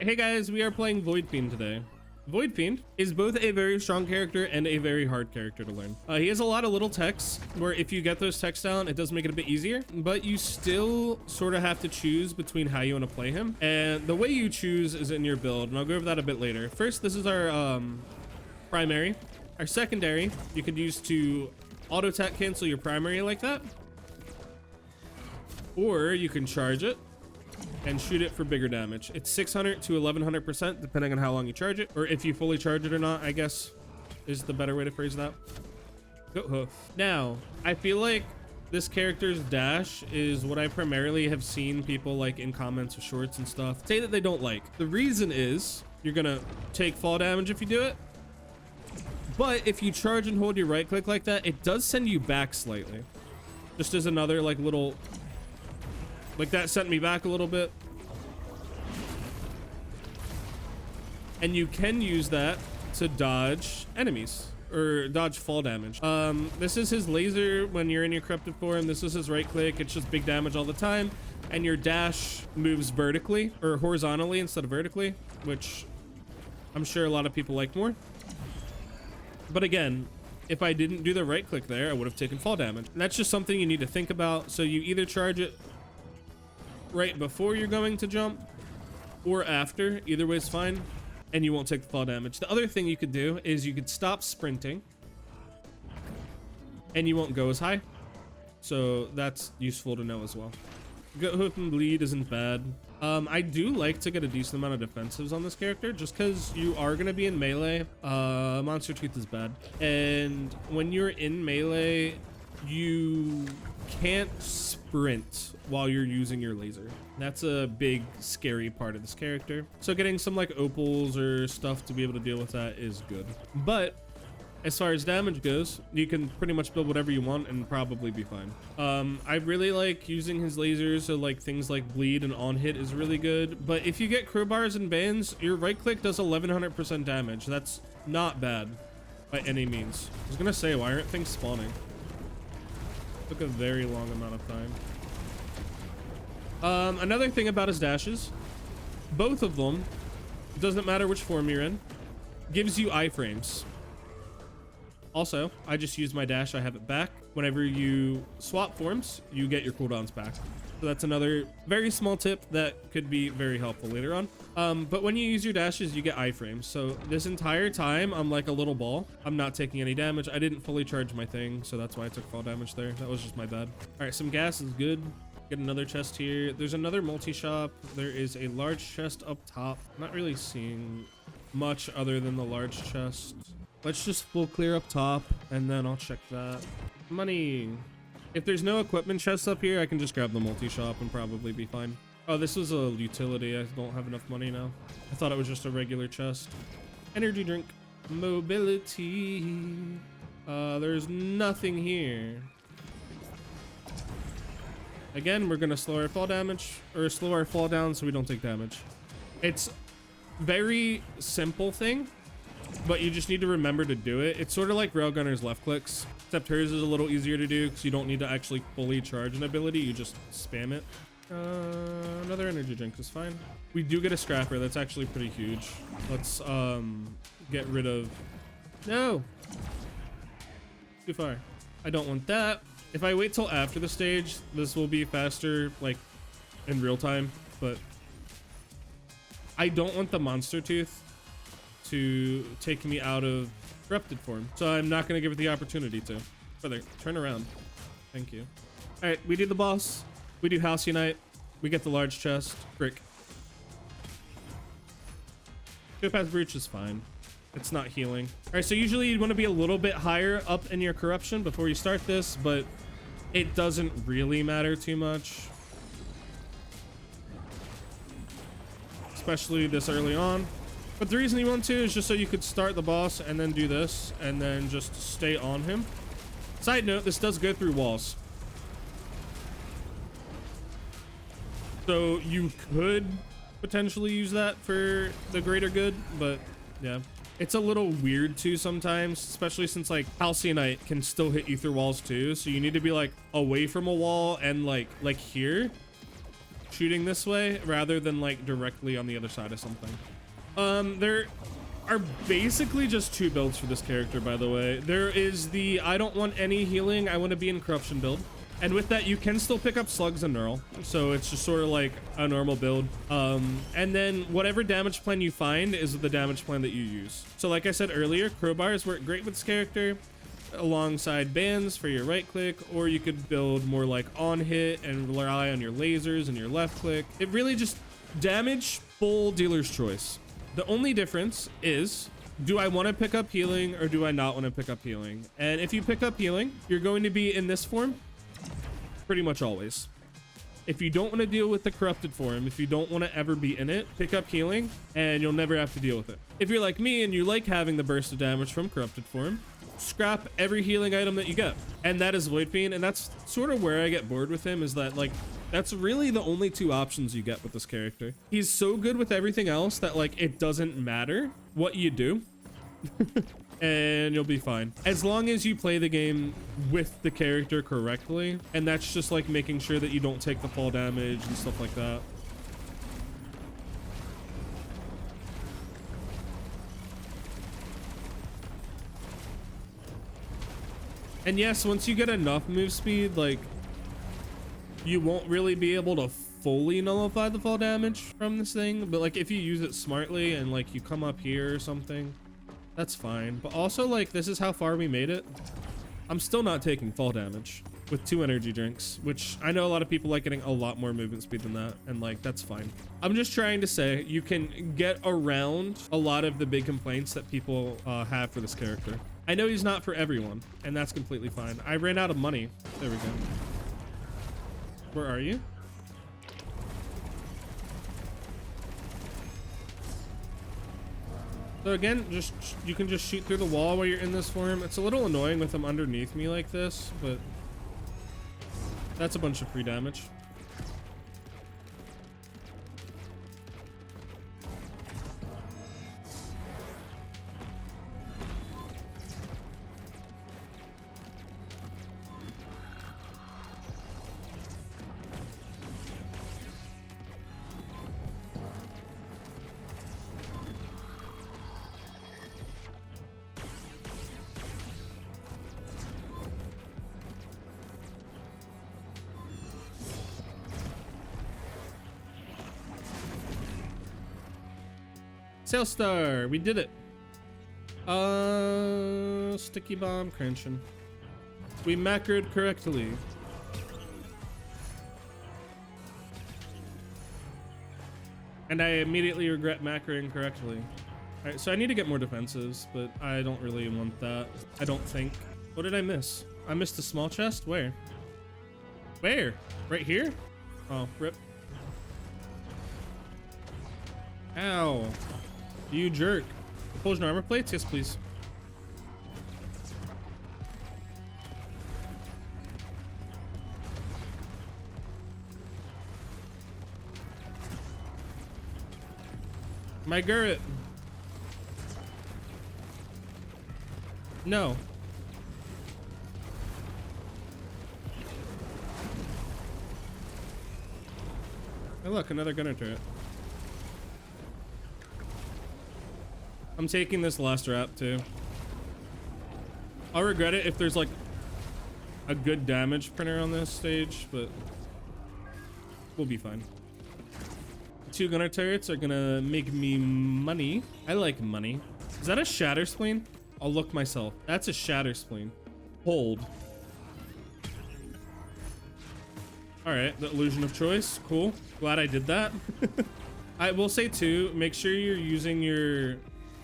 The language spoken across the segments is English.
Hey guys, we are playing Void Fiend today. Void Fiend is both a very strong character and a very hard character to learn. He has a lot of little techs where if you get those techs down, it does make it a bit easier, but you still sort of have to choose between how you want to play him. And the way you choose is in your build, and I'll go over that a bit later. First, this is our primary. Our secondary, you could use to auto attack cancel your primary like that. Or you can charge it and shoot it for bigger damage. It's 600 to 1100% depending on how long you charge it, or if you fully charge it or not, I guess is the better way to phrase that. Go hoof. Now, I feel like this character's dash is what I primarily have seen people like in comments or shorts and stuff say that they don't like. The reason is you're gonna take fall damage if you do it, but if you charge and hold your right click like that, it does send you back slightly. Just as another like little, like that sent me back a little bit. And you can use that to dodge enemies or dodge fall damage. This is his laser when you're in your corrupted form. This is his right click. It's just big damage all the time. And your dash moves vertically or horizontally instead of vertically, which I'm sure a lot of people like more. But again, if I didn't do the right click there, I would have taken fall damage. And that's just something you need to think about. So you either charge it right before you're going to jump or after. Either way is fine, and you won't take the fall damage. The other thing you could do is you could stop sprinting and you won't go as high, so that's useful to know as well. Gut hoof and bleed isn't bad. I do like to get a decent amount of defensives on this character just because you are going to be in melee. Monster Tooth is bad, and when you're in melee you can't sprint while you're using your laser. That's a big scary part of this character, so getting some like opals or stuff to be able to deal with that is good. But as far as damage goes, you can pretty much build whatever you want and probably be fine. I really like using his lasers, so like things like bleed and on hit is really good. But if you get crowbars and bands, your right click does 1100% damage. That's not bad by any means. I was gonna say, why aren't things spawning? Took a very long amount of time. Another thing about his dashes, both of them, doesn't matter which form you're in, gives you iframes. Also, I just use my dash, I have it back. Whenever you swap forms, you get your cooldowns back. So that's another very small tip that could be very helpful later on. But when you use your dashes, you get iframes. So this entire time, I'm like a little ball. I'm not taking any damage. I didn't fully charge my thing, so that's why I took fall damage there. That was just my bad. All right, some gas is good. Get another chest here. There's another multi-shop. There is a large chest up top. Not really seeing much other than the large chest. Let's just full clear up top, and then I'll check that. Money. If there's no equipment chests up here, I can just grab the multi-shop and probably be fine. Oh, this was a utility. I don't have enough money now. I thought it was just a regular chest. Energy drink. Mobility. There's nothing here. Again, we're gonna slow our fall damage, or slow our fall down so we don't take damage. It's very simple thing, but you just need to remember to do it. It's sort of like Railgunner's left clicks, except hers is a little easier to do because you don't need to actually fully charge an ability. You just spam it. Another energy drink is fine. We do get a scrapper. That's actually pretty huge. Let's get rid of... No! Too far. I don't want that. If I wait till after the stage, this will be faster, like, in real time, but I don't want the Monster Tooth to take me out of corrupted form, so I'm not going to give it the opportunity to. Brother, turn around. Thank you. All right, we do the boss. We do House Unite. We get the large chest. Brick. Topaz Brooch is fine. It's not healing. All right, so usually you'd want to be a little bit higher up in your corruption before you start this, but it doesn't really matter too much, especially this early on. But the reason you want to is just so you could start the boss and then do this and then just stay on him. Side note, this does go through walls, so you could potentially use that for the greater good, but yeah. It's a little weird too sometimes, especially since like Halcyon can still hit you through walls too. So you need to be like away from a wall and like here shooting this way rather than like directly on the other side of something. There are basically just two builds for this character, by the way. There is the I don't want any healing, I want to be in corruption build. And with that, you can still pick up slugs and neural. So it's just sort of like a normal build. And then whatever damage plan you find is the damage plan that you use. So like I said earlier, crowbars work great with this character alongside bands for your right click, or you could build more like on hit and rely on your lasers and your left click. It really just damage, full dealer's choice. The only difference is, do I want to pick up healing or do I not want to pick up healing? And if you pick up healing, you're going to be in this form pretty much always. If you don't want to deal with the corrupted form, if you don't want to ever be in it, pick up healing and you'll never have to deal with it. If you're like me and you like having the burst of damage from corrupted form, scrap every healing item that you get. And that is Void Fiend, and that's sort of where I get bored with him, is that like that's really the only two options you get with this character. He's so good with everything else that like it doesn't matter what you do. And you'll be fine as long as you play the game with the character correctly, and that's just like making sure that you don't take the fall damage and stuff like that. And yes, once you get enough move speed, like you won't really be able to fully nullify the fall damage from this thing, but like if you use it smartly and like you come up here or something, that's fine. But also, like, this is how far we made it. I'm still not taking fall damage with 2 energy drinks, which I know a lot of people like getting a lot more movement speed than that, and like that's fine. I'm just trying to say you can get around a lot of the big complaints that people have for this character. I know he's not for everyone, and that's completely fine. I ran out of money. There we go. Where are you? So again, just you can just shoot through the wall while you're in this form. It's a little annoying with them underneath me like this, but that's a bunch of free damage. Sailstar, we did it. Sticky bomb crunching. We macroed correctly. And I immediately regret macroing correctly. All right, so I need to get more defenses, but I don't really want that. I don't think. What did I miss? I missed a small chest? Where? Where? Right here? Oh, rip. Ow. You jerk. Propulsion armor plates? Yes, please. My Gurret. No. Oh, look, another gunner turret. I'm taking this last wrap too. I'll regret it if there's like a good damage printer on this stage, but we'll be fine. 2 gunner turrets are gonna make me money. I like money. Is that a shatter spleen? I'll look myself. That's a shatter spleen. Hold. All right, the illusion of choice. Cool. Glad I did that. I will say too, make sure you're using your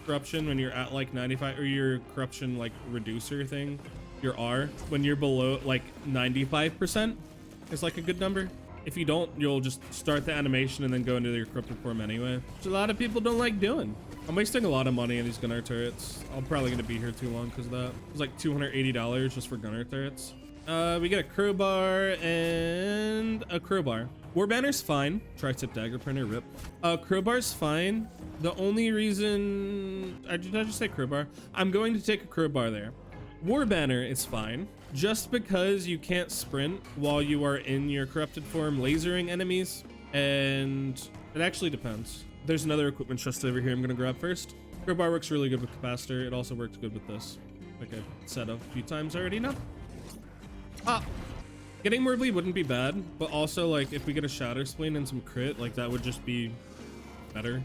corruption when you're at like 95, or your corruption like reducer thing, your R, when you're below like 95% is like a good number. If you don't, you'll just start the animation and then go into your corrupted form anyway, which a lot of people don't like doing. I'm wasting a lot of money on these gunner turrets. I'm probably gonna be here too long because of that. It's like $280 just for gunner turrets. We get a crowbar and a crowbar. War banner's fine. Tri-tip dagger printer, rip. Crowbar's fine. The only reason did I just say crowbar? I'm going to take a crowbar there. War banner is fine, just because you can't sprint while you are in your corrupted form lasering enemies. And it actually depends. There's another equipment chest over here I'm gonna grab first. Crowbar works really good with capacitor. It also works good with this. Like I said a few times already now. Getting more bleed wouldn't be bad, but also like if we get a shatter spleen and some crit, like that would just be better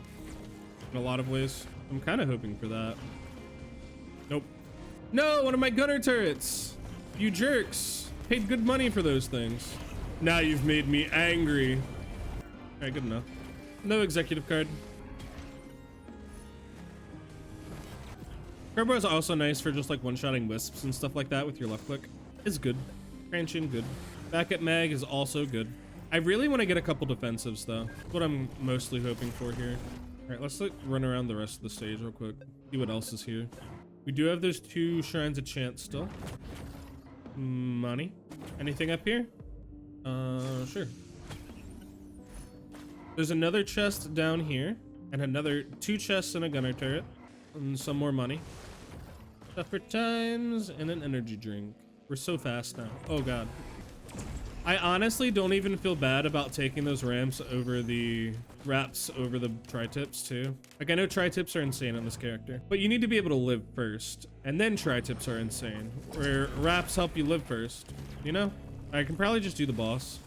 in a lot of ways. I'm kind of hoping for that. Nope. No, one of my gunner turrets. You jerks. Paid good money for those things. Now you've made me angry. All right, good enough. No executive card. Crowbar is also nice for just like one-shotting wisps and stuff like that with your left click. It's good. Cranching, good. Back at mag is also good. I really want to get a couple defensives though. That's what I'm mostly hoping for here. All right, let's like run around the rest of the stage real quick. See what else is here. We do have those 2 shrines of chance still. Money. Anything up here? Sure. There's another chest down here and another 2 chests and a gunner turret and some more money. Tougher times and an energy drink. We're so fast now. Oh god. I honestly don't even feel bad about taking those ramps over the wraps over the tri-tips too. Like I know tri-tips are insane on this character, but you need to be able to live first and then tri-tips are insane, where wraps help you live first, you know? I can probably just do the boss.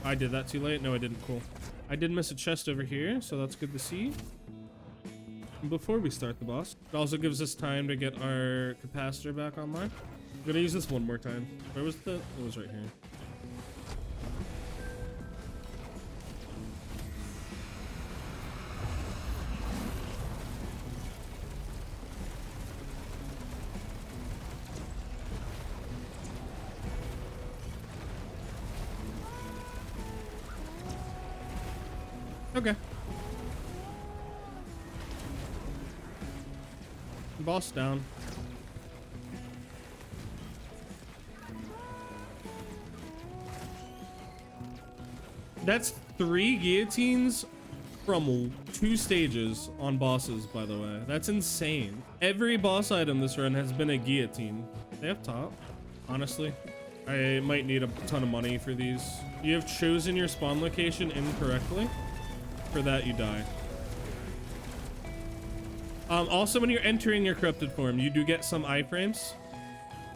I did that too late. No, I didn't. Cool. I did miss a chest over here, so that's good to see. Before we start the boss, it also gives us time to get our capacitor back online. I'm gonna use this one more time. Where was it was right here. Okay. Boss down. That's 3 guillotines from 2 stages on bosses, by the way. That's insane. Every boss item this run has been a guillotine. They have top, honestly. I might need a ton of money for these. You have chosen your spawn location incorrectly. For that, you die. Also, when you're entering your corrupted form, you do get some iframes,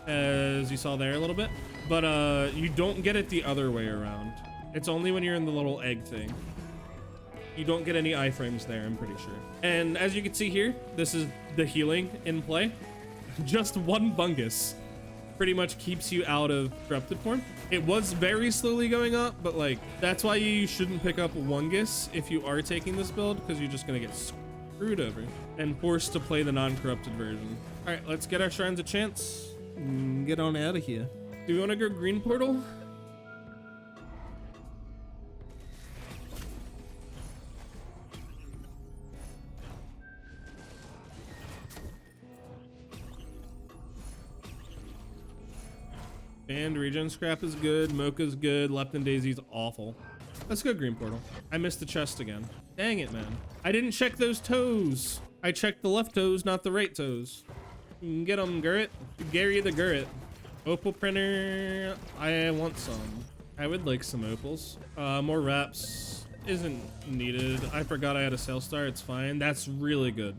as you saw there a little bit, but you don't get it the other way around. It's only when you're in the little egg thing. You don't get any iframes there, I'm pretty sure. And as you can see here, this is the healing in play. Just 1 bungus pretty much keeps you out of corrupted form. It was very slowly going up, but like that's why you shouldn't pick up Wungus if you are taking this build, because you're just gonna get screwed over and forced to play the non-corrupted version. All right, let's get our shrines a chance and get on out of here. Do we want to go green portal? And regen scrap is good, Mocha's good, Lepton Daisy's awful. Let's go green portal. I missed the chest again. Dang it, man. I didn't check those toes. I checked the left toes, not the right toes. Get them, Gurret. Gary the Gurret. Opal printer. I want some. I would like some opals. More wraps isn't needed. I forgot I had a sale star. It's fine. That's really good.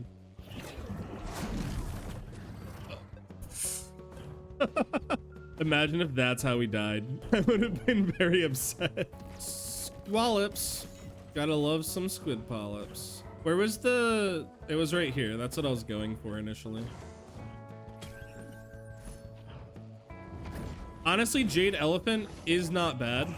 Imagine if that's how we died. I would have been very upset. Squallops. Gotta love some squid polyps. Where was the... It was right here. That's what I was going for initially. Honestly, Jade Elephant is not bad.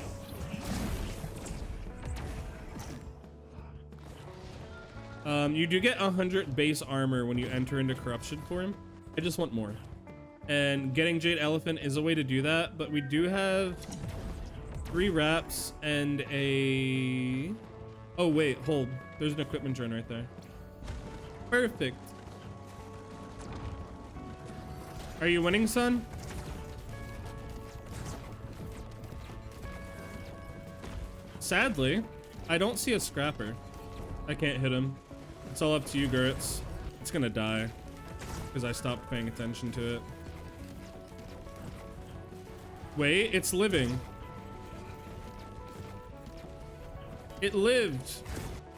You do get 100 base armor when you enter into corruption form. I just want more. And getting Jade Elephant is a way to do that, but we do have 3 wraps and a... Oh wait, hold. There's an equipment drone right there. Perfect. Are you winning, son? Sadly, I don't see a scrapper. I can't hit him. It's all up to you, Gurrets. It's gonna die because I stopped paying attention to it. Wait, it's living. It lived.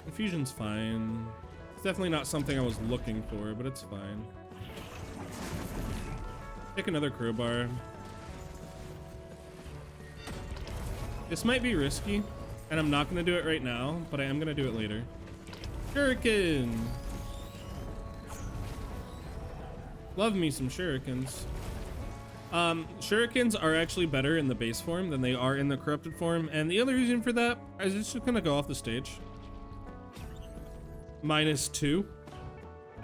Infusion's fine. It's definitely not something I was looking for, but it's fine. Pick another crowbar. This might be risky, and I'm not gonna do it right now, but I am gonna do it later. Shuriken! Love me some shurikens. Shurikens are actually better in the base form than they are in the corrupted form, and the other reason for that is it's just gonna go off the stage. -2.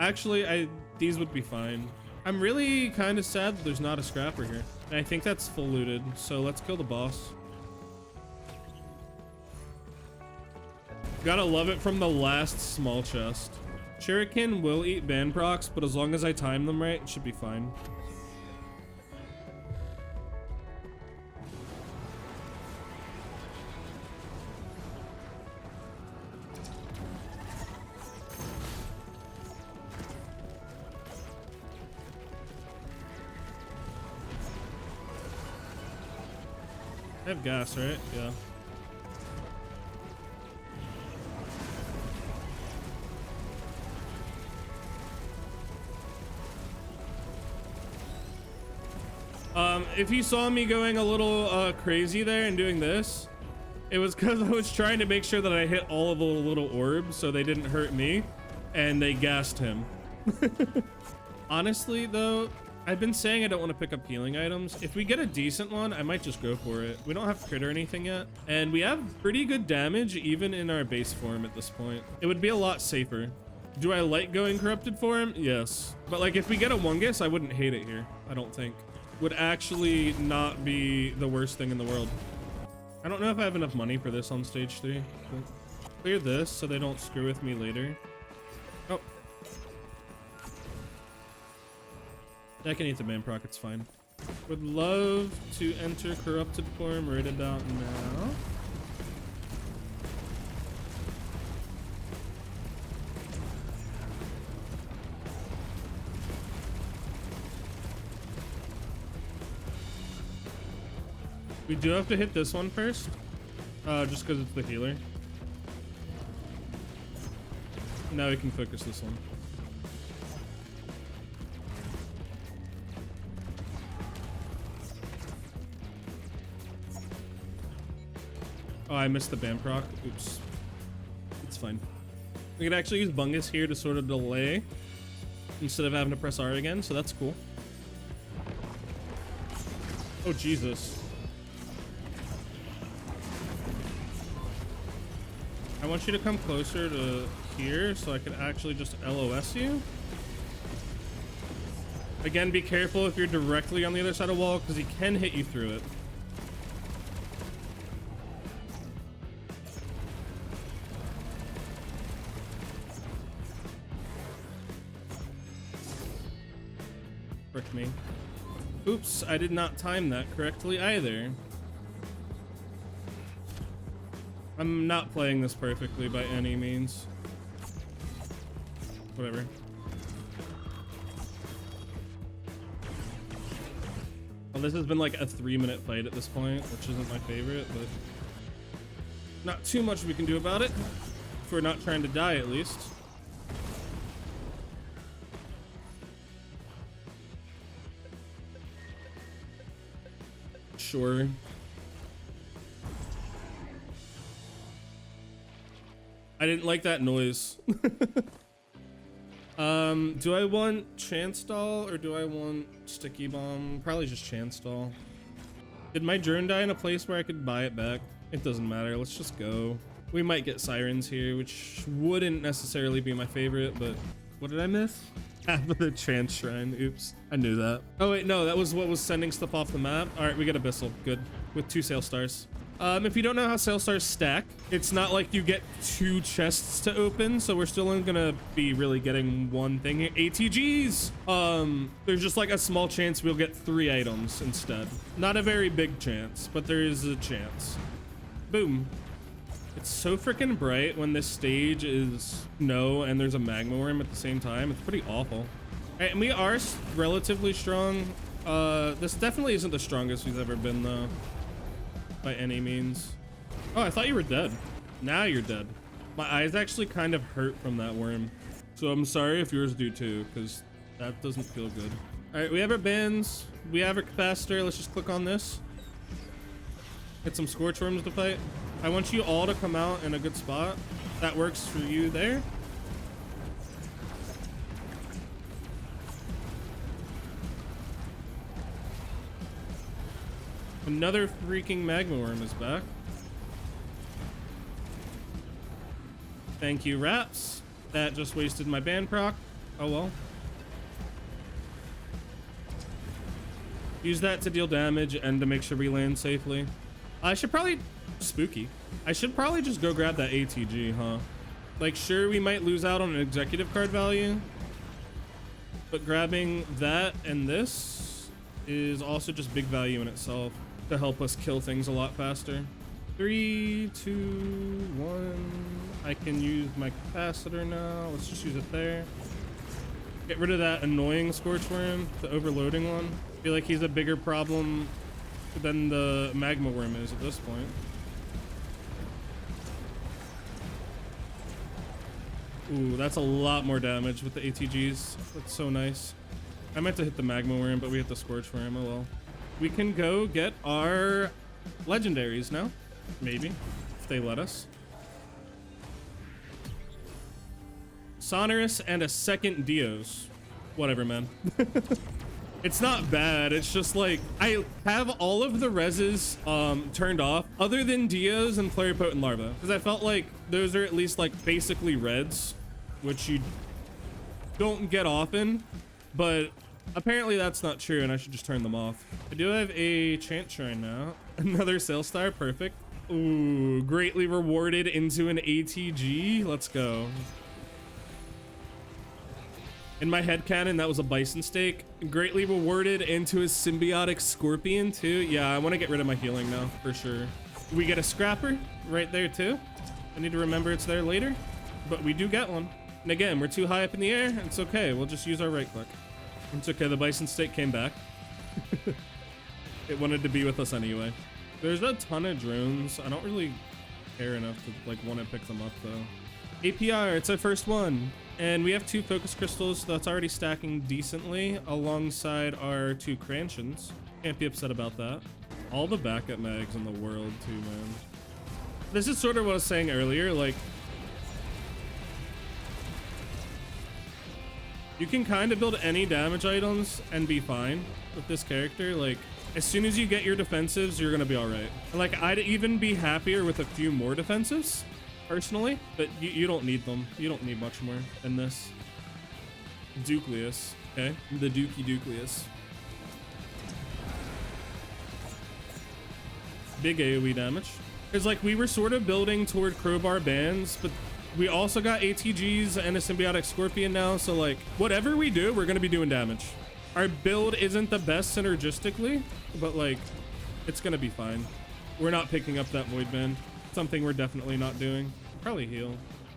Actually, these would be fine. I'm really kind of sad that there's not a scrapper here, and I think that's full looted, so let's kill the boss. Gotta love it from the last small chest. Shuriken will eat ban procs, but as long as I time them right, it should be fine. I have gas, right? Yeah. If you saw me going a little crazy there and doing this, it was because I was trying to make sure that I hit all of the little orbs so they didn't hurt me, and they gassed him. Honestly, though, I've been saying I don't want to pick up healing items. If we get a decent one, I might just go for it. We don't have crit or anything yet, and we have pretty good damage even in our base form at this point. It would be a lot safer. Do I like going corrupted form? Yes. But like if we get a Wungus, I wouldn't hate it here, I don't think. Would actually not be the worst thing in the world. I don't know if I have enough money for this on stage 3. Clear this so they don't screw with me later. Oh. I can eat the man proc, it's fine. Would love to enter corrupted form right about now. We do have to hit this one first, just because it's the healer. Now we can focus this one. Oh, I missed the BAM proc. Oops. It's fine. We could actually use Bungus here to sort of delay instead of having to press R again, so that's cool. Oh, Jesus. I want you to come closer to here so I can actually just LOS you. Again, be careful if you're directly on the other side of the wall because he can hit you through it. Frick me. Oops, I did not time that correctly either. I'm not playing this perfectly by any means. Whatever. Well, this has been like a 3-minute fight at this point, which isn't my favorite, but not too much we can do about it. If we're not trying to die, at least. Sure. I didn't like that noise. Do I want Chance Doll or do I want Sticky Bomb? Probably just Chance Doll. Did my drone die in a place where I could buy it back? It doesn't matter, let's just go. We might get Sirens here, which wouldn't necessarily be my favorite, but what did I miss? Half of the Chance Shrine, oops. I knew that. Oh wait, no, that was what was sending stuff off the map. All right, we get Abyssal, good. With 2 Sail Stars. If you don't know how Sail Stars stack, it's not like you get 2 chests to open, so we're still only gonna be really getting 1 thing here. ATGs! There's just like a small chance we'll get 3 items instead. Not a very big chance, but there is a chance. Boom. It's so freaking bright when this stage is snow and there's a magma worm at the same time. It's pretty awful. All right, and we are relatively strong. This definitely isn't the strongest we've ever been though. By any means. Oh, I thought you were dead. Now you're dead. My eyes actually kind of hurt from that worm. So I'm sorry if yours do too, because that doesn't feel good. All right, we have our bands. We have our capacitor. Let's just click on this. Get some scorch worms to fight. I want you all to come out in a good spot. That works for you there. Another freaking magma worm is back. Thank you, Raps. That just wasted my band proc. Oh well. Use that to deal damage and to make sure we land safely. I should probably... Spooky. I should probably just go grab that ATG, huh? Like, sure, we might lose out on an executive card value, but grabbing that and this is also just big value in itself to help us kill things a lot faster. 3, 2, 1. I can use my capacitor now. Let's just use it there. Get rid of that annoying scorch worm, the overloading one. I feel like he's a bigger problem than the magma worm is at this point. Ooh, that's a lot more damage with the ATGs. That's so nice. I meant to hit the magma worm, but we hit the scorch worm. Oh well. We can go get our legendaries now. Maybe, if they let us. Sonorous and a second Dios. Whatever, man. It's not bad. It's just like, I have all of the reses turned off other than Dios and Pluripotent Larva, because I felt like those are at least like basically reds, which you don't get often, but apparently that's not true and I should just turn them off. I do have a Chant Shrine now. Another Sail Star, perfect. Ooh, greatly rewarded into an ATG. Let's go. In my headcanon, that was a Bison Steak. Greatly rewarded into a Symbiotic Scorpion too. Yeah, I want to get rid of my healing now, for sure. We get a Scrapper right there too. I need to remember it's there later, but we do get one. And again, we're too high up in the air. It's okay, we'll just use our right click. It's okay, the Bison Steak came back. It wanted to be with us anyway. There's a ton of drones. I don't really care enough to like want to pick them up though. APR, it's our first one. And we have 2 focus crystals, so that's already stacking decently alongside our 2 Cranchins. Can't be upset about that. All the backup mags in the world too, man. This is sort of what I was saying earlier, like, you can kind of build any damage items and be fine with this character. Like, as soon as you get your defensives, you're gonna be all right. Like, I'd even be happier with a few more defensives, personally, but you don't need them. You don't need much more than this. Ducleus, okay? The Ducleus. Big AoE damage. Because, like, we were sort of building toward crowbar bands, but we also got ATGs and a Symbiotic Scorpion now, so, like, whatever we do, we're gonna be doing damage. Our build isn't the best synergistically, but, like, it's gonna be fine. We're not picking up that Void Band. Something we're definitely not doing. Probably heal.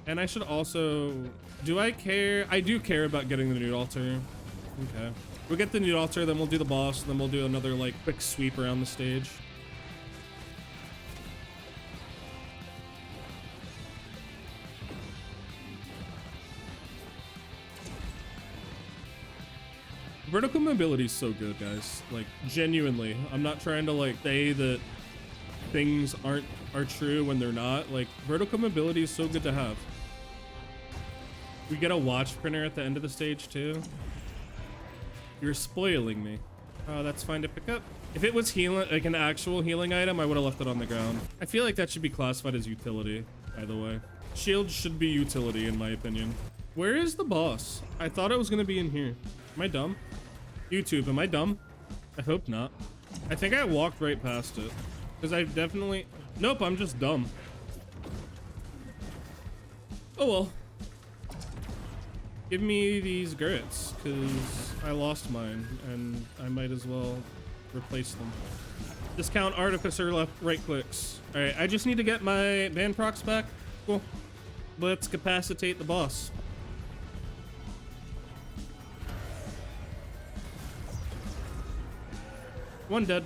And I should also... Do I care? I do care about getting the Nude Altar. Okay. We'll get the Nude Altar, then we'll do the boss, then we'll do another, like, quick sweep around the stage. Vertical mobility is so good, guys. Like, genuinely. I'm not trying to, like, say that things are true when they're not. Like, vertical mobility is so good to have. We get a watch printer at the end of the stage too. You're spoiling me. Oh, that's fine to pick up. If it was healing, like an actual healing item, I would have left it on the ground. I feel like that should be classified as utility, by the way. Shield should be utility in my opinion. Where is the boss? I thought it was gonna be in here. Am I dumb? YouTube, am I dumb? I hope not. I think I walked right past it. Because I definitely... Nope, I'm just dumb. Oh well. Give me these Gurrits, because I lost mine, and I might as well replace them. Discount Artificer left right clicks. Alright, I just need to get my band procs back. Cool. Let's capacitate the boss. One dead.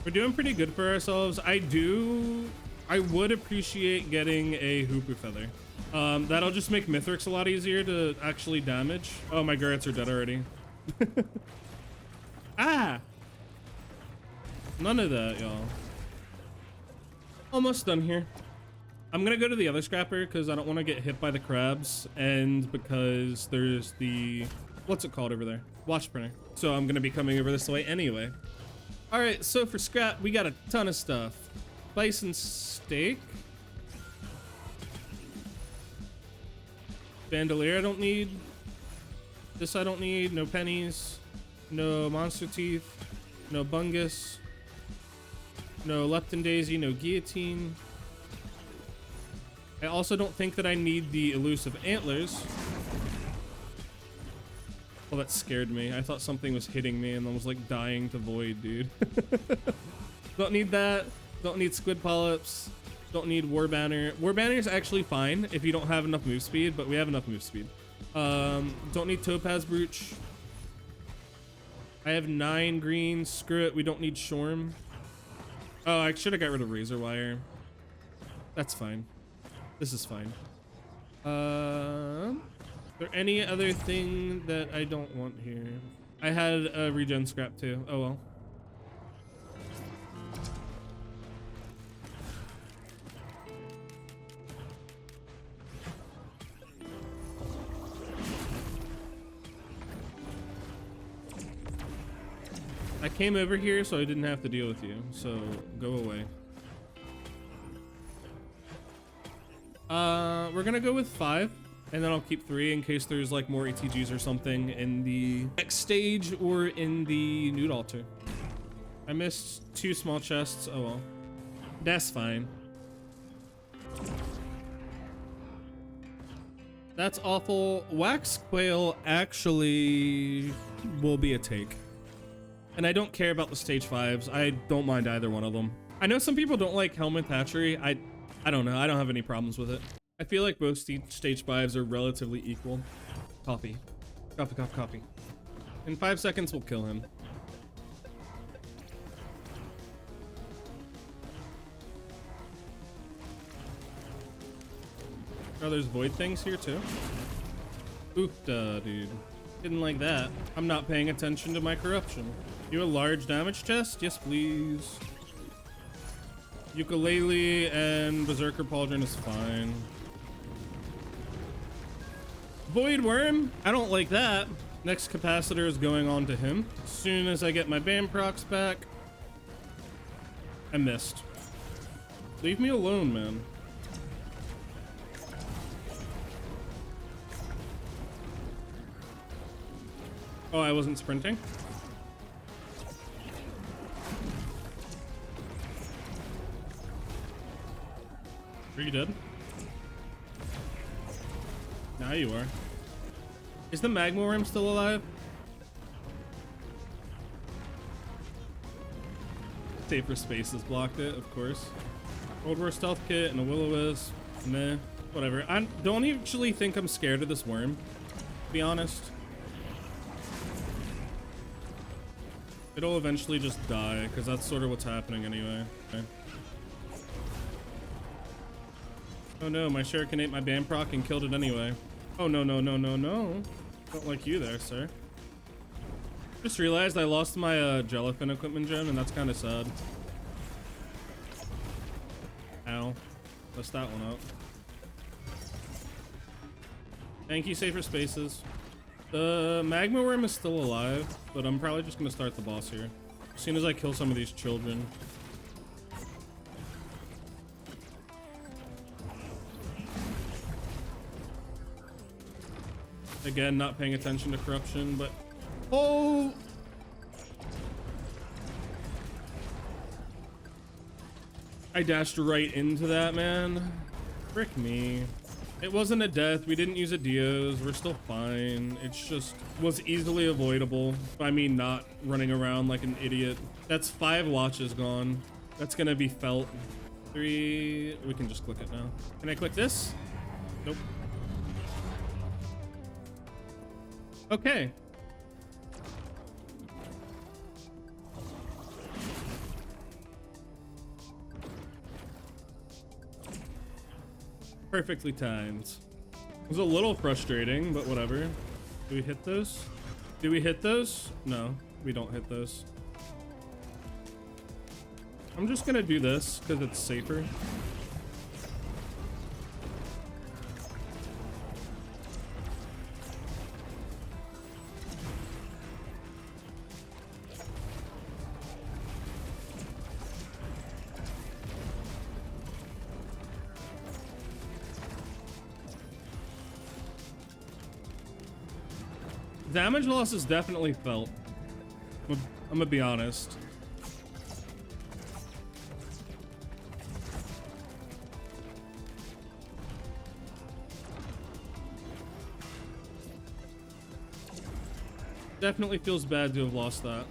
We're doing pretty good for ourselves. I would appreciate getting a Hoopoe Feather. That'll just make Mithrix a lot easier to actually damage. Oh, my Garrets are dead already. Ah! None of that, y'all. Almost done here. I'm gonna go to the other scrapper because I don't want to get hit by the crabs, and because there's the... what's it called over there? Watch printer. So I'm gonna be coming over this way anyway. All right, so for scrap, we got a ton of stuff. Bison steak. Bandolier I don't need. This I don't need. No pennies. No monster teeth. No bungus. No lepton daisy. No guillotine. I also don't think that I need the elusive antlers. Well, that scared me. I thought something was hitting me and I was like dying to void, dude. Don't need that. Don't need squid polyps. Don't need war banner. War banner is actually fine if you don't have enough move speed, but we have enough move speed. Don't need topaz brooch. I have 9 green. Screw it. We don't need shorm. Oh, I should have got rid of razor wire. That's fine. This is fine. Is there any other thing that I don't want here? I had a regen scrap too. Oh well. I came over here so I didn't have to deal with you, so go away. We're gonna go with 5. And then I'll keep 3 in case there's like more ATGs or something in the next stage or in the nude altar. I missed 2 small chests. Oh well. That's fine. That's awful. Wax quail actually will be a take. And I don't care about the stage 5s. I don't mind either one of them. I know some people don't like helmet hatchery. I don't know. I don't have any problems with it. I feel like both stage 5s are relatively equal. Coffee. Coffee, coffee, coffee. In 5 seconds, we'll kill him. Oh, there's void things here too? Oofda, dude. Didn't like that. I'm not paying attention to my corruption. You a large damage chest? Yes, please. Ukulele and Berserker Pauldron is fine. Void Worm? I don't like that. Next capacitor is going on to him. As soon as I get my BAM procs back. I missed. Leave me alone, man. Oh, I wasn't sprinting? Are you dead? Now you are. Is the magma worm still alive? Safer Spaces blocked it, of course. World War Stealth Kit and a Will-O-Wisp. Meh. Whatever. I don't actually think I'm scared of this worm, to be honest. It'll eventually just die, because that's sort of what's happening anyway. Okay. Oh no, my Shuriken ate my BAM proc and killed it anyway. Oh no, no, no, no, no. Don't like you there, sir. Just realized I lost my Jellyfin equipment gem, and that's kind of sad. Ow. Messed that one up. Thank you, Safer Spaces. The magma worm is still alive, but I'm probably just gonna start the boss here. As soon as I kill some of these children. Again, not paying attention to corruption, but... Oh! I dashed right into that, man. Frick me. It wasn't a death. We didn't use a Dios. We're still fine. It's just was easily avoidable by me not running around like an idiot. That's 5 watches gone. That's gonna be felt. 3. We can just click it now. Can I click this? Nope. Okay. Perfectly timed. It was a little frustrating, but whatever. Do we hit those? Do we hit those? No, we don't hit those. I'm just gonna do this because it's safer. Damage loss is definitely felt. I'm gonna be honest. Definitely feels bad to have lost that.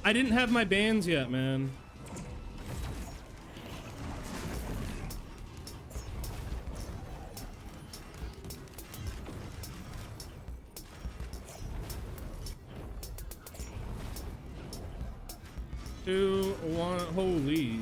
I didn't have my bands yet, man. Two, one, holy.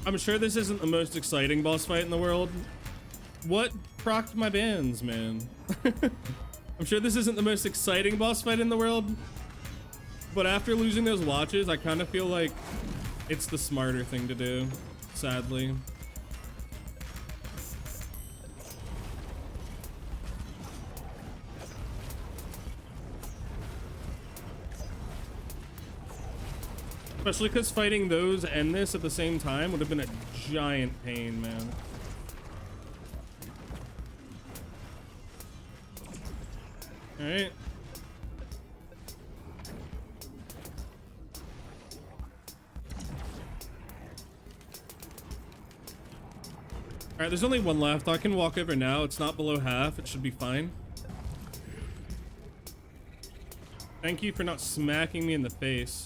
I'm sure this isn't the most exciting boss fight in the world. What procced my bands, man? I'm sure this isn't the most exciting boss fight in the world, but after losing those watches, I kind of feel like it's the smarter thing to do, sadly. Especially because fighting those and this at the same time would have been a giant pain, man. Alright. Alright, there's only one left. I can walk over now. It's not below half. It should be fine. Thank you for not smacking me in the face.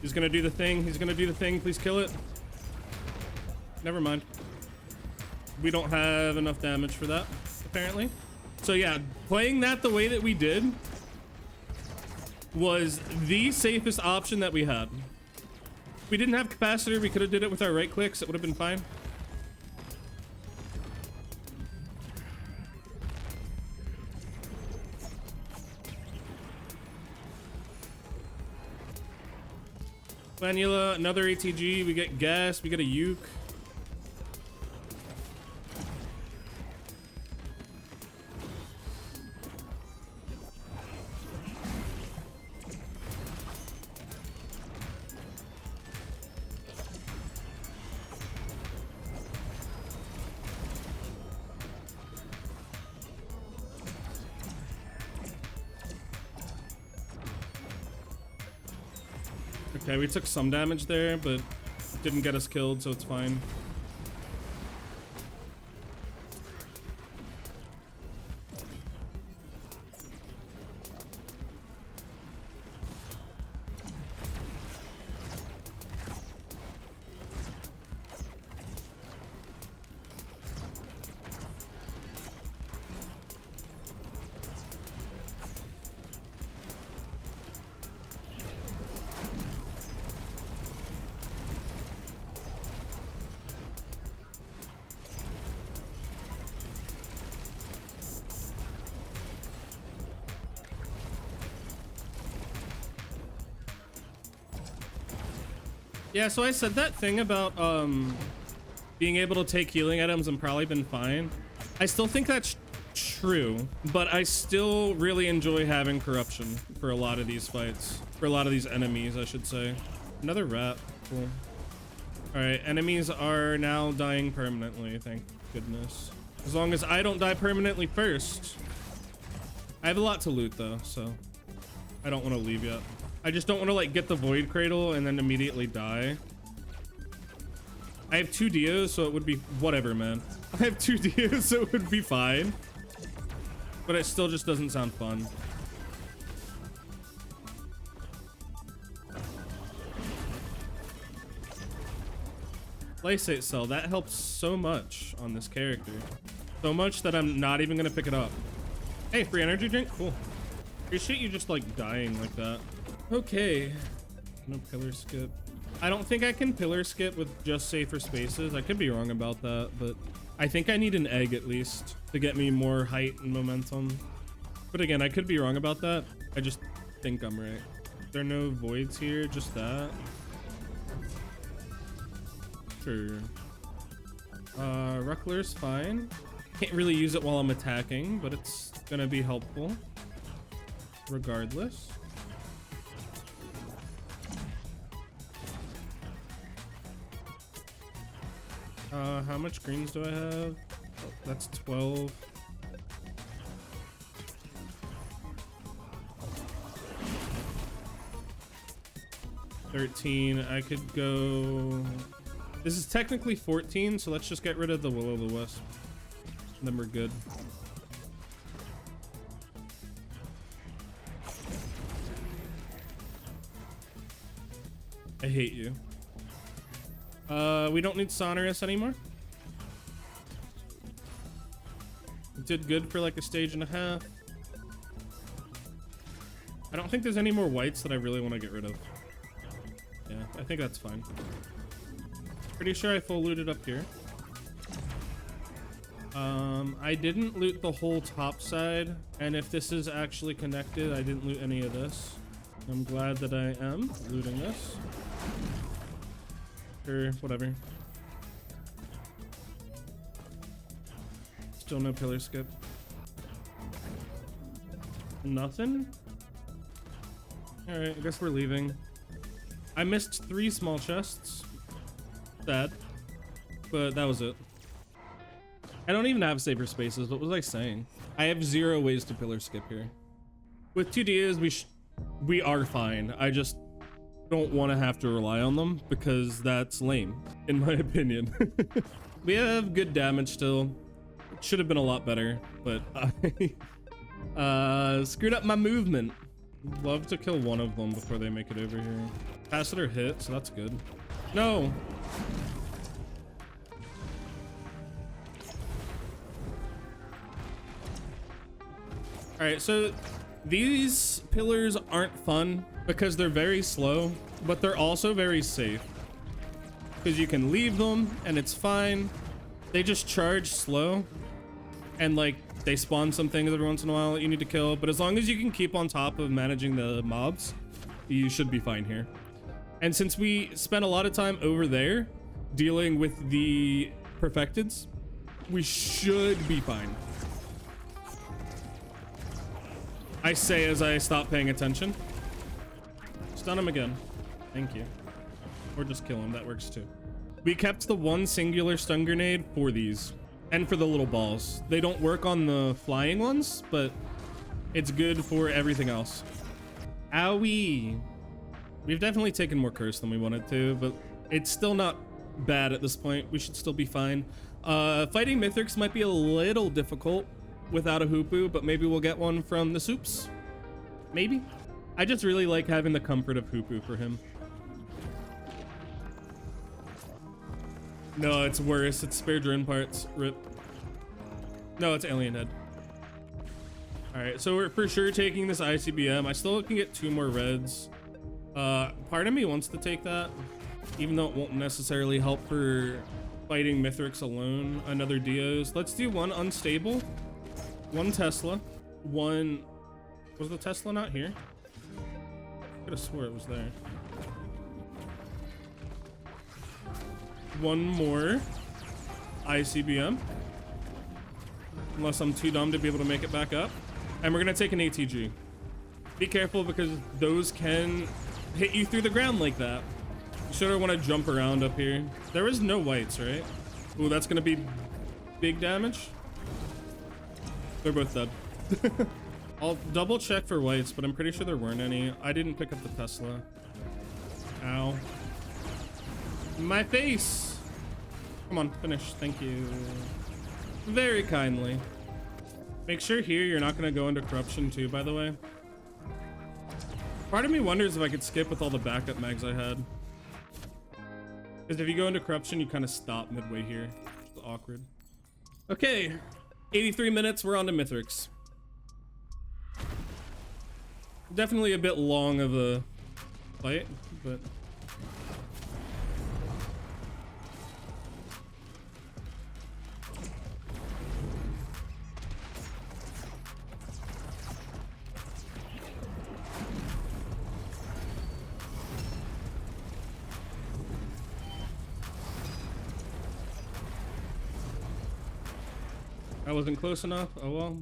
He's gonna do the thing. He's gonna do the thing. Please kill it. Never mind. We don't have enough damage for that, apparently. So yeah, playing that the way that we did was the safest option that we had. If we didn't have capacitor, we could have did it with our right clicks. It would have been fine. Planula, another ATG, we get gas, we get a uke. Okay, we took some damage there, but it didn't get us killed, so it's fine. Yeah, so I said that thing about being able to take healing items and probably been fine. I still think that's true, but I still really enjoy having corruption for a lot of these fights. For a lot of these enemies, I should say. Another rat. Cool. Alright, enemies are now dying permanently, thank goodness. As long as I don't die permanently first. I have a lot to loot though, so I don't want to leave yet. I just don't want to like get the Void Cradle and then immediately die. I have 2 Dios, so it would be whatever, man. I have 2 Dios, so it would be fine. But it still just doesn't sound fun. Playstate cell, that helps so much on this character. So much that I'm not even gonna pick it up. Hey, free energy drink? Cool. Appreciate you just like dying like that. Okay. No pillar skip. I don't think I can pillar skip with just safer spaces. I could be wrong about that, but I think I need an egg at least to get me more height and momentum. But again, I could be wrong about that. I just think I'm right. There are no voids here, just that. Sure. Ruckler's fine. Can't really use it while I'm attacking, but it's gonna be helpful regardless. How much greens do I have? Oh, that's 12. $13. I could go. This is technically 14, so let's just get rid of the Will-O-the-Wisp. Then we're good. I hate you. We don't need Sonorous anymore. Did good for like a stage and a half. I don't think there's any more whites that I really want to get rid of. Yeah, I think that's fine. Pretty sure I full looted up here. I didn't loot the whole top side, and if this is actually connected, I didn't loot any of this. I'm glad that I am looting this. Or whatever. Still no pillar skip. Nothing? Alright, I guess we're leaving. I missed 3 small chests. Sad. But that was it. I don't even have safer spaces. What was I saying? I have 0 ways to pillar skip here. With 2 Dias, we are fine. I just don't want to have to rely on them because that's lame, in my opinion. We have good damage still. It should have been a lot better, but I screwed up my movement. Love to kill one of them before they make it over here. Capacitor hit, so that's good. No. All right, so these pillars aren't fun because they're very slow, but they're also very safe because you can leave them and it's fine. They just charge slow and like they spawn some things every once in a while that you need to kill, but as long as you can keep on top of managing the mobs, you should be fine here. And since we spent a lot of time over there dealing with the perfecteds, we should be fine. I say as I stop paying attention. Stun him again. Thank you. Or just kill him. That works too. We kept the one singular stun grenade for these and for the little balls. They don't work on the flying ones, but it's good for everything else. Owie. We've definitely taken more curse than we wanted to, but it's still not bad at this point. We should still be fine. Fighting Mythics might be a little difficult without a Hoopu, but maybe we'll get one from the soups. Maybe. I just really like having the comfort of Hoopu for him. No, it's worse. It's spare drone parts. RIP. No, it's alien head. All right, so we're for sure taking this ICBM. I still can get 2 more reds. Part of me wants to take that, even though it won't necessarily help for fighting Mythics alone. Another Dios. Let's do 1 unstable. 1 Tesla, 1, was the Tesla not here? I could have swore it was there. 1 more ICBM, unless I'm too dumb to be able to make it back up. And we're gonna take an ATG. Be careful because those can hit you through the ground like that. You sort want to jump around up here. There is no whites, right? Ooh, that's gonna be big damage. They're both dead. I'll double check for whites, but I'm pretty sure there weren't any. I didn't pick up the Tesla. Ow. My face. Come on, finish. Thank you. Very kindly. Make sure here you're not gonna go into corruption too, by the way. Part of me wonders if I could skip with all the backup mags I had. Because if you go into corruption, you kind of stop midway here. It's awkward. Okay, 83 minutes, we're on to Mithrix. Definitely a bit long of a fight, but... I wasn't close enough. Oh well.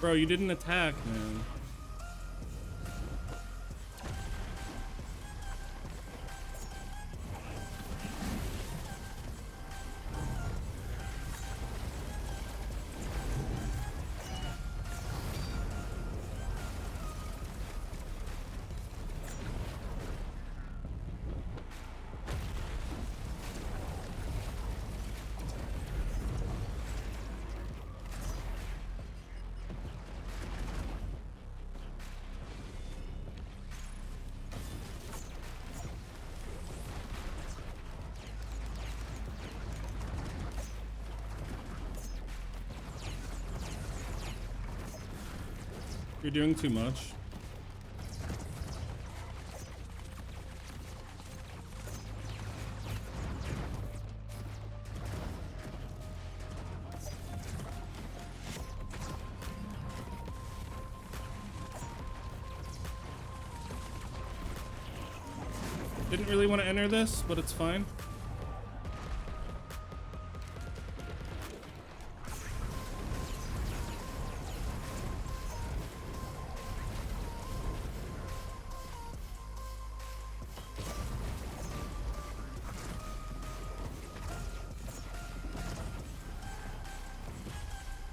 Bro, you didn't attack, man. You're doing too much. Didn't really want to enter this, but it's fine.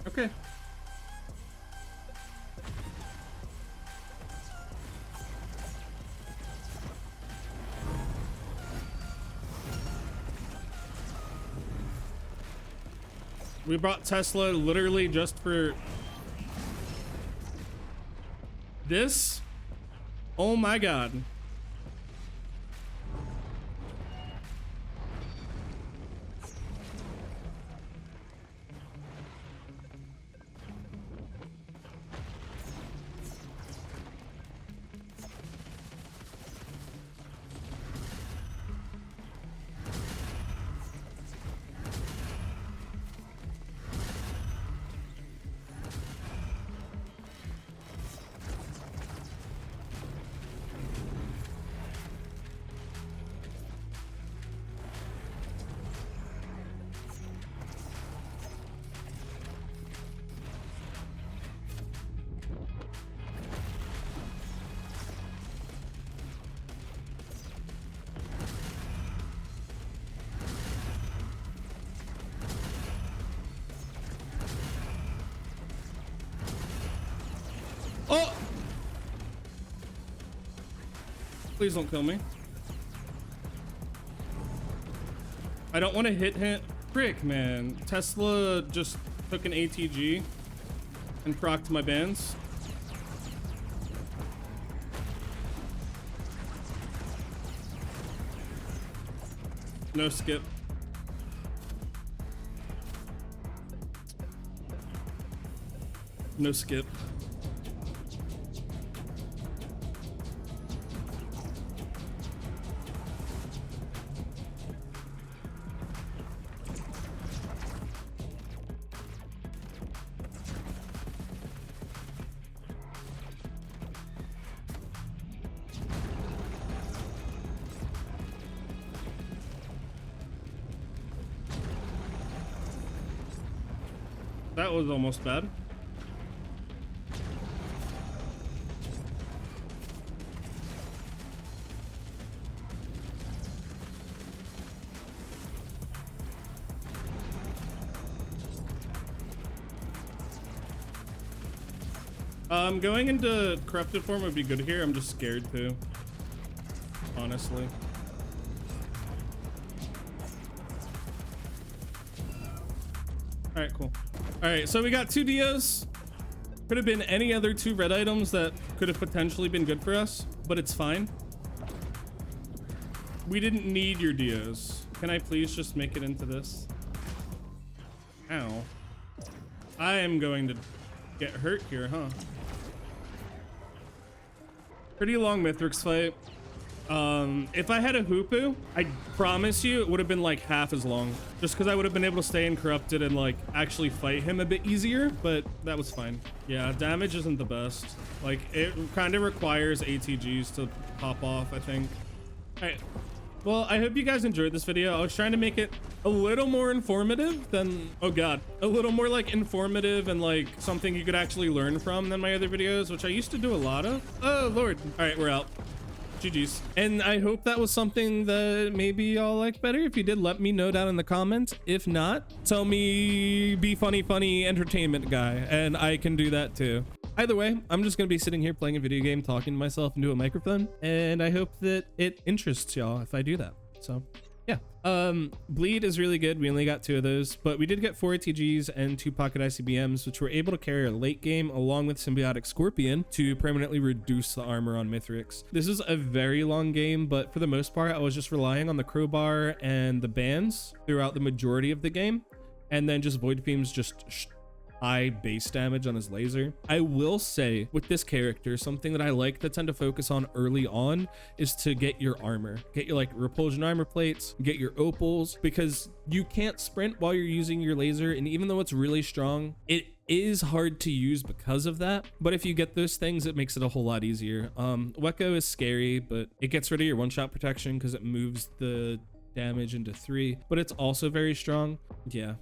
Okay. We brought Tesla literally just for this. Oh my God. Oh! Please don't kill me. I don't want to hit him. Frick, man. Tesla just took an ATG and procced my bands. No skip. No skip. That was almost bad. Going into corrupted form would be good here. I'm just scared too, honestly. All right, cool. All right, so we got 2 Dios. Could have been any other 2 red items that could have potentially been good for us, but it's fine. We didn't need your Dios. Can I please just make it into this? Ow. I am going to get hurt here, huh? Pretty long Mithrix fight. If I had a Hoopu, I promise you it would have been like half as long, just because I would have been able to stay in corrupted and like actually fight him a bit easier, but that was fine. Yeah, damage isn't the best. Like, it kind of requires ATGs to pop off, I think. All right. Well, I hope you guys enjoyed this video. I was trying to make it a little more informative than, oh god, a little more like informative and like something you could actually learn from than my other videos, which I used to do a lot of. Oh lord. All right, we're out. GG's. And I hope that was something that maybe y'all like better. If you did, let me know down in the comments. If not, tell me be funny entertainment guy, and I can do that too. Either way, I'm just gonna be sitting here playing a video game, talking to myself into a microphone, and I hope that it interests y'all if I do that. So yeah, bleed is really good. We only got 2 of those, but we did get 4 ATGs and 2 pocket ICBMs, which were able to carry a late game along with Symbiotic Scorpion to permanently reduce the armor on Mithrix. This is a very long game, but for the most part, I was just relying on the crowbar and the bands throughout the majority of the game, and then just Void Fiend's just high base damage on his laser. I will say with this character, something that I like to tend to focus on early on is to get your armor, get your like repulsion armor plates, get your opals, because you can't sprint while you're using your laser, and even though it's really strong, it is hard to use because of that. But if you get those things, it makes it a whole lot easier. Wecco is scary, but it gets rid of your one-shot protection because it moves the damage into 3, but it's also very strong. Yeah,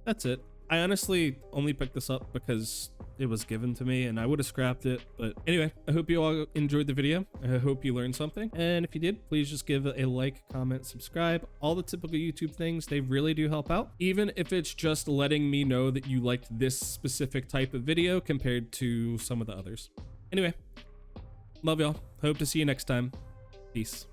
that's it. I honestly only picked this up because it was given to me and I would have scrapped it. But anyway, I hope you all enjoyed the video. I hope you learned something. And if you did, please just give it a like, comment, subscribe, all the typical YouTube things. They really do help out. Even if it's just letting me know that you liked this specific type of video compared to some of the others. Anyway, love y'all. Hope to see you next time. Peace.